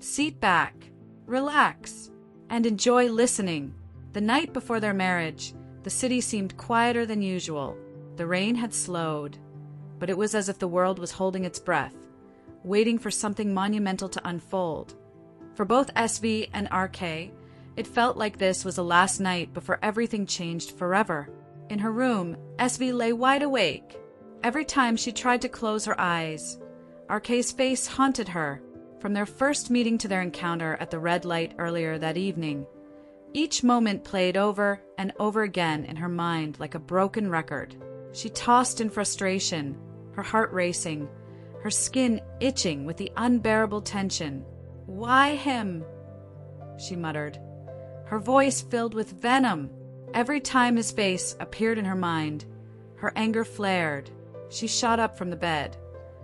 Sit back, relax, and enjoy listening. The night before their marriage, the city seemed quieter than usual. The rain had slowed, but it was as if the world was holding its breath, waiting for something monumental to unfold. For both SV and RK, it felt like this was the last night before everything changed forever. In her room, SV lay wide awake. Every time she tried to close her eyes, RK's face haunted her. From their first meeting to their encounter at the red light earlier that evening, each moment played over and over again in her mind like a broken record. She tossed in frustration, her heart racing, her skin itching with the unbearable tension. "Why him?" she muttered, her voice filled with venom. Every time his face appeared in her mind, her anger flared. She shot up from the bed,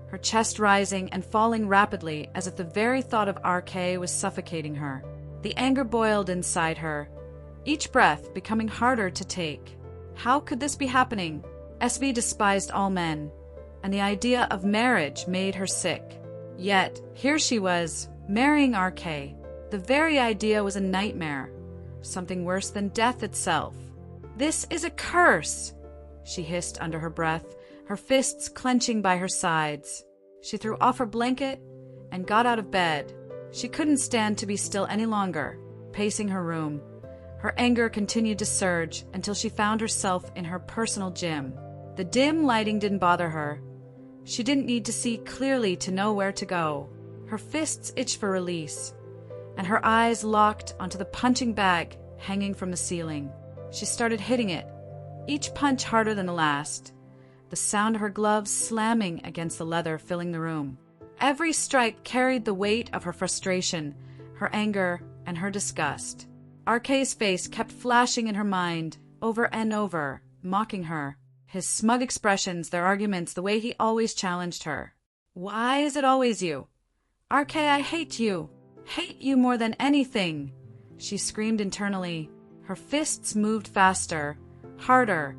her chest rising and falling rapidly as if the very thought of RK was suffocating her. The anger boiled inside her, each breath becoming harder to take. How could this be happening? SV despised all men, and the idea of marriage made her sick. Yet, here she was, marrying RK. The very idea was a nightmare, something worse than death itself. "This is a curse," she hissed under her breath, her fists clenching by her sides. She threw off her blanket and got out of bed. She couldn't stand to be still any longer, pacing her room. Her anger continued to surge until she found herself in her personal gym. The dim lighting didn't bother her. She didn't need to see clearly to know where to go. Her fists itched for release, and her eyes locked onto the punching bag hanging from the ceiling. She started hitting it, each punch harder than the last, the sound of her gloves slamming against the leather filling the room. Every strike carried the weight of her frustration, her anger, and her disgust. RK's face kept flashing in her mind, over and over, mocking her. His smug expressions, their arguments, the way he always challenged her. "Why is it always you? RK, I hate you. Hate you more than anything," she screamed internally. Her fists moved faster, harder,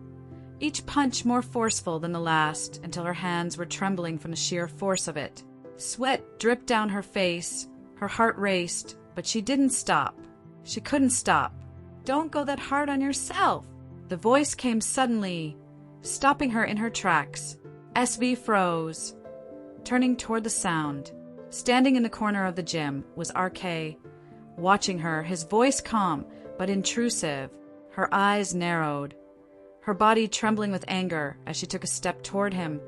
each punch more forceful than the last, until her hands were trembling from the sheer force of it. Sweat dripped down her face, her heart raced, but she didn't stop. She couldn't stop. "Don't go that hard on yourself." The voice came suddenly, stopping her in her tracks. SV froze, turning toward the sound. Standing in the corner of the gym was RK, watching her, his voice calm but intrusive, her eyes narrowed, her body trembling with anger as she took a step toward him,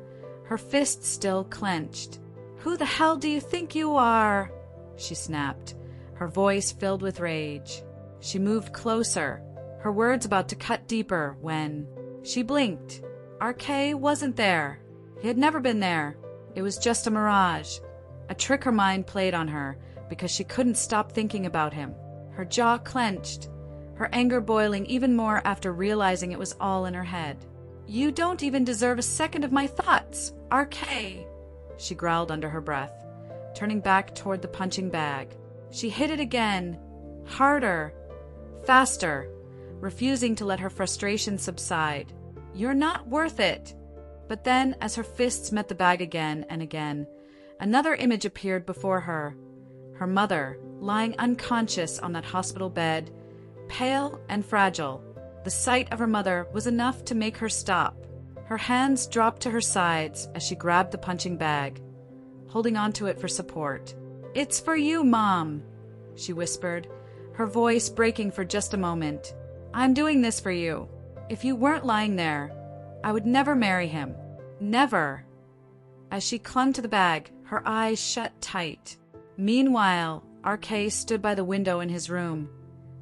her fists still clenched. "Who the hell do you think you are?" she snapped, her voice filled with rage. She moved closer, her words about to cut deeper when she blinked. RK wasn't there. He had never been there. It was just a mirage, a trick her mind played on her because she couldn't stop thinking about him. Her jaw clenched, her anger boiling even more after realizing it was all in her head. "You don't even deserve a second of my thoughts, RK," she growled under her breath, turning back toward the punching bag. She hit it again, harder, faster, refusing to let her frustration subside. "You're not worth it." But then, as her fists met the bag again and again, another image appeared before her. Her mother, lying unconscious on that hospital bed, pale and fragile. The sight of her mother was enough to make her stop. Her hands dropped to her sides as she grabbed the punching bag, holding onto it for support. "It's for you, Mom," she whispered, her voice breaking for just a moment. "I'm doing this for you. If you weren't lying there, I would never marry him. Never." As she clung to the bag, her eyes shut tight. Meanwhile, RK stood by the window in his room,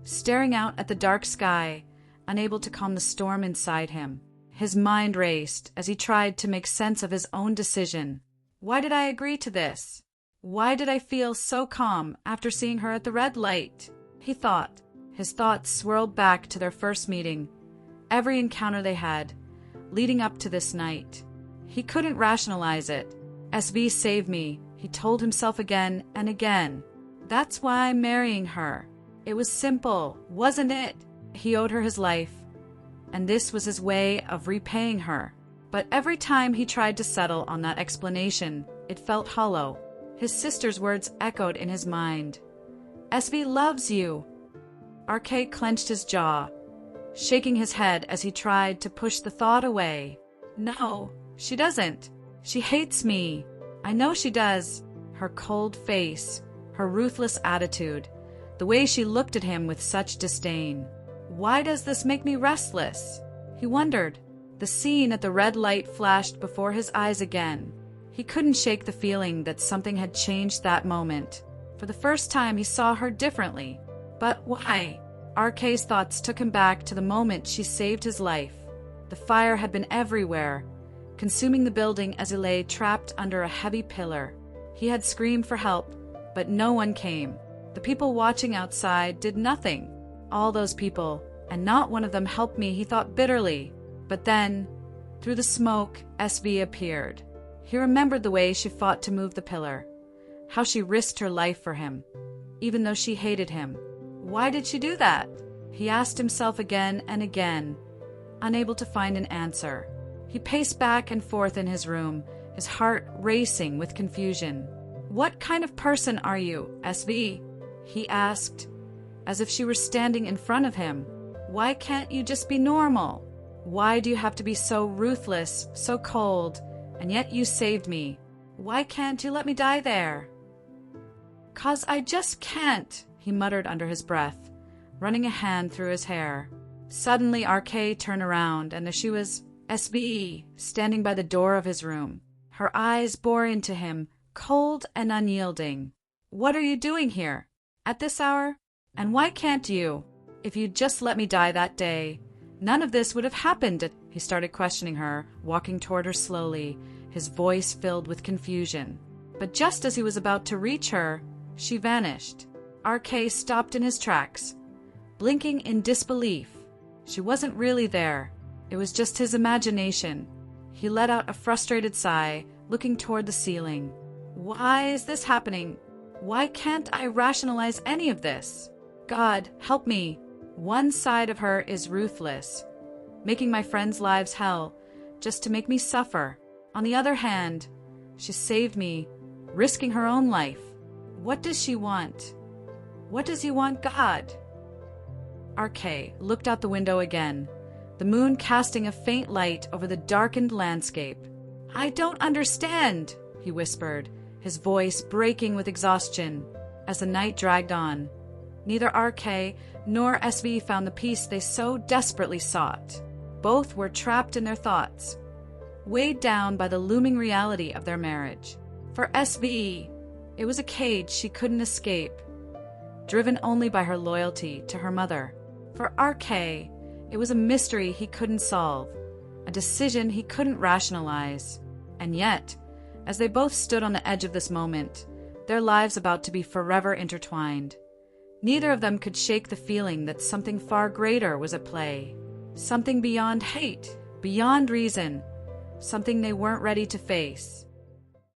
staring out at the dark sky, unable to calm the storm inside him. His mind raced as he tried to make sense of his own decision. Why did I agree to this? Why did I feel so calm after seeing her at the red light? He thought. His thoughts swirled back to their first meeting, every encounter they had, leading up to this night. He couldn't rationalize it. SV saved me, he told himself again and again. That's why I'm marrying her. It was simple, wasn't it? He owed her his life, and this was his way of repaying her. But every time he tried to settle on that explanation, it felt hollow. His sister's words echoed in his mind. SV loves you. RK clenched his jaw, shaking his head as he tried to push the thought away. No, she doesn't. She hates me. I know she does. Her cold face, her ruthless attitude, the way she looked at him with such disdain. Why does this make me restless? He wondered. The scene at the red light flashed before his eyes again. He couldn't shake the feeling that something had changed that moment. For the first time he saw her differently. But why? RK's thoughts took him back to the moment she saved his life. The fire had been everywhere, consuming the building as he lay trapped under a heavy pillar. He had screamed for help, but no one came. The people watching outside did nothing. All those people, and not one of them helped me, he thought bitterly. But then, through the smoke, SV appeared. He remembered the way she fought to move the pillar, how she risked her life for him, even though she hated him. Why did she do that? He asked himself again and again, unable to find an answer. He paced back and forth in his room, his heart racing with confusion. What kind of person are you, SV? He asked, as if she were standing in front of him. Why can't you just be normal? Why do you have to be so ruthless, so cold, and yet you saved me? Why can't you let me die there? 'Cause I just can't, he muttered under his breath, running a hand through his hair. Suddenly RK turned around, and there she was, SV, standing by the door of his room. Her eyes bore into him, cold and unyielding. What are you doing here? At this hour? And why can't you? If you'd just let me die that day, none of this would have happened. He started questioning her, walking toward her slowly, his voice filled with confusion. But just as he was about to reach her, she vanished. RK stopped in his tracks, blinking in disbelief. She wasn't really there. It was just his imagination. He let out a frustrated sigh, looking toward the ceiling. Why is this happening? Why can't I rationalize any of this? God, help me. One side of her is ruthless, making my friends' lives hell, just to make me suffer. On the other hand, she saved me, risking her own life. What does she want? What does he want, God? RK looked out the window again, the moon casting a faint light over the darkened landscape. I don't understand, he whispered, his voice breaking with exhaustion. As the night dragged on, neither RK nor SV found the peace they so desperately sought. Both were trapped in their thoughts, weighed down by the looming reality of their marriage. For SV, it was a cage she couldn't escape, driven only by her loyalty to her mother. For RK, it was a mystery he couldn't solve, a decision he couldn't rationalize. And yet, as they both stood on the edge of this moment, their lives about to be forever intertwined, neither of them could shake the feeling that something far greater was at play, something beyond hate, beyond reason, something they weren't ready to face.